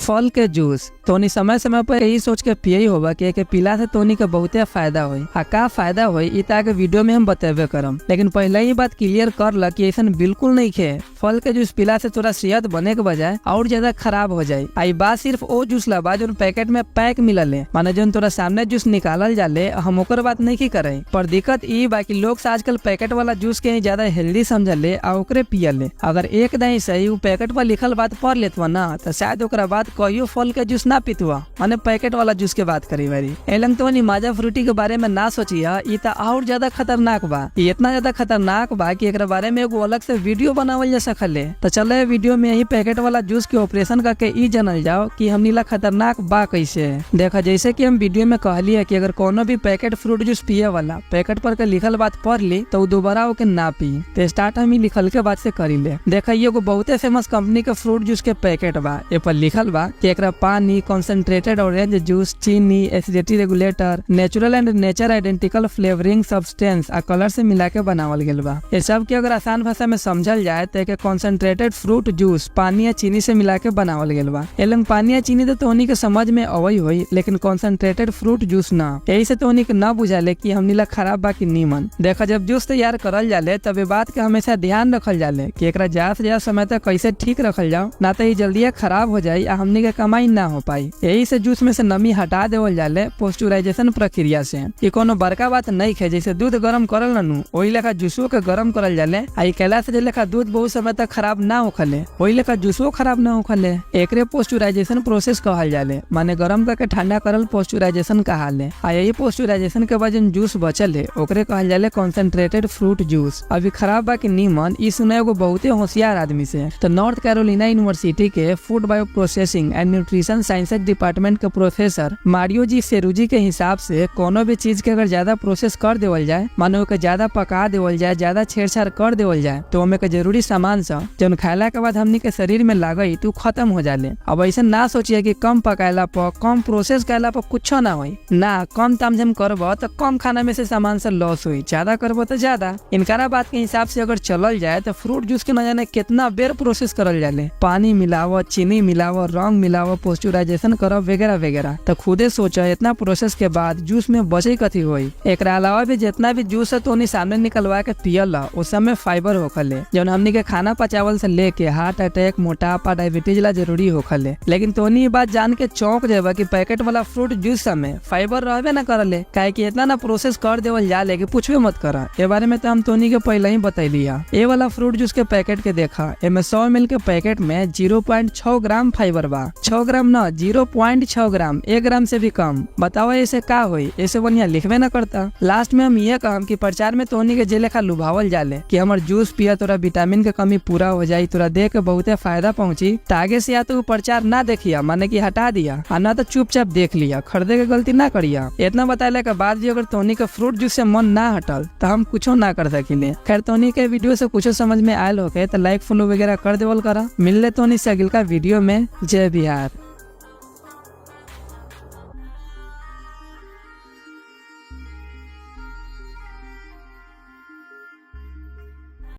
फल के जूस तोनी समय समय पर यही सोच के पियई होगा कि एके पीला से तोनी के बहुते फायदा होई। आ का फायदा होई इ आगे वीडियो में हम बतेबे करम, लेकिन पहले ही बात क्लियर कर ल कि ऐसा बिल्कुल नहीं खे। फल के जूस पीला से तोरा सेहत बने के बजाय और ज्यादा खराब हो जाये। आई बात सिर्फ ओ जूस ला बा जो पैकेट में पैक मिलल है, माने जो तोरा सामने जूस निकालल जाले हम ओकर बात नहीं की करे। पर दिक्कत ई बा कि लोग आजकल पैकेट वाला जूस के ज्यादा हेल्दी समझले आ ओकरे पियले। अगर एक दही सही पैकेट पर लिखल बात पढ़ लेतवा ना तो शायद ओकरा बाद कहियो फल के जूस ना पीतवा, माने पैकेट वाला जूस के बात करी बारी। एलंग तो माजा फ्रूटी के बारे में ना सोचिया, ई ता और ज्यादा खतरनाक बा। ये इतना ज्यादा खतरनाक बा कि एकरा बारे में एगो अलग से वीडियो बनावल जा सकले। तो चले वीडियो में यही पैकेट वाला जूस के ऑपरेशन करके ई जानल जाओ कि हमनीला खतरनाक बा कैसे। देखा जैसे कि हम वीडियो में कहलिए कि अगर कोनो भी पैकेट फ्रूट जूस पिए वाला पैकेट पर के लिखल बात पढ़ ली तो दोबारा ओके ना पी। तो स्टार्ट हम लिखल के बात से करी ले। देखा ये बहुते फेमस कंपनी के फ्रूट जूस के पैकेट बा। ए पर लिखल बा कि एकरा पानी, कंसंट्रेटेड ऑरेंज जूस, चीनी, acidity regulator, natural and nature identical flavouring substance आ कलर से मिला के बनावल गेल बा। ये सब के अगर आसान भाषा में समझल जाए तो एक कंसंट्रेटेड फ्रूट जूस पानी या चीनी से मिला के बनावल गेल बा। एलंग पानी या चीनी तो तोहनी के समझ में अवई हुई, लेकिन कंसंट्रेटेड फ्रूट जूस ना। यही से तोहनी के ना बुझाले कि हमनीला खराब बा कि नीमन। देखा जब जूस तैयार करल जाले तब बात के हमेशा ध्यान रखल जाले कि एकरा ज्यादा से ज्यादा समय तक कैसे ठीक रखल जाओ, ना तो जल्दी खराब हो जाये आ हमनी के कमाई ना हो पाई। यही से जूस में से नमी हटा देवल जाले पोस्चुराइजेशन प्रक्रिया से। ये कोनो बड़का बात नहीं है, जैसे दूध गरम करल नू वही लेखा जूसो के गरम करल जाले। आई कहला से लेखा दूध बहुत समय तक खराब ना होखले वही लेखा जूसो खराब ना होखले। एकरे पोस्चुराइजेशन प्रोसेस कहल जाले, माने गरम करके ठंडा करल पोस्चुराइजेशन कहाले। आ यही पोस्चुराइजेशन के बाद जो जूस बचल है ओकरे कहल जाले कंसंट्रेटेड फ्रूट जूस। अभी खराब बा कि नीमन ई सुने एगो बहुते होशियार आदमी से। तो नॉर्थ कैरोलिना यूनिवर्सिटी के food bio processing and nutrition sciences department के प्रोफेसर मारियो जी सेरुजी के हिसाब से कोनो भी चीज के अगर ज्यादा प्रोसेस कर देवल जाए, मानो के ज्यादा पका देवल जाए, ज्यादा छेड़छाड़ कर देवल जाए तो ओमे के जरूरी सामान सब जौन खाला के बाद हमनी के शरीर में लागई तो खत्म हो जाले। अब ऐसा ना सोचिए कि कम पकाला पर, कम प्रोसेस कैला पर कुछ ना होई ना। कम तामझाम करबो तो कम खाना में से सामान से लॉस हुई, ज्यादा करबो तो ज्यादा। इनकारा बात के हिसाब से अगर चलल जाए तो फ्रूट जूस के न जाने कितना बेर प्रोसेस करल जाले। पानी मिलावो, चीनी मिलावो, रंग मिलावो, पोस्चुराइजेशन करो वगैरह वगैरह। तो खुदे सोचो इतना प्रोसेस के बाद जूस में बचे कथी होई। एकरा अलावा भी जितना भी जूस है तो सामने निकलवा के पियल उस समय फाइबर होखले जौन हमनी के खाना पचावल से लेके हार्ट अटैक, मोटापा, डायबिटीज ला जरूरी होखले। लेकिन तोनी ये बात जान के चौंक जेबा कि पैकेट वाला फ्रूट जूस में फाइबर रहबे ना करले, काहे कि इतना ना प्रोसेस कर देवल जाले कि पूछबे मत करा। ए बारे में तो हम तोनी के पहले ही बतैलिया। ए वाला फ्रूट जूस के पैकेट के देखा, एमे 100 ml के पैकेट में 0.6 ग्राम फाइबर बा। 6 ग्राम ना 0.6 ग्राम, 1 ग्राम से भी कम। बताओ ऐसे का होई, ऐसे बढ़िया लिखबे ना करता। लास्ट में हम ये कहम कि प्रचार में तोनी के जे लेखा लुभावल जाले कि हमर जूस पिया तोरा विटामिन के कमी पूरा हो जाई, तोरा देह के बहुते फायदा पहुंची, तो आगे से या तो प्रचार ना देखिया, माने कि हटा दिया, और ना तो चुपचाप देख लिया, खरीदे के गलती ना करिया। इतना बताले के बाद भी अगर तोनी के फ्रूट जूस से मन ना हटल तो हम कुछो ना कर सकिले। खैर तोनी के वीडियो से कुछ समझ में आयल होके तो लाइक फॉलो वगैरह कर देवल करा। मिलले तोनी से अगला वीडियो में। जय बिहार।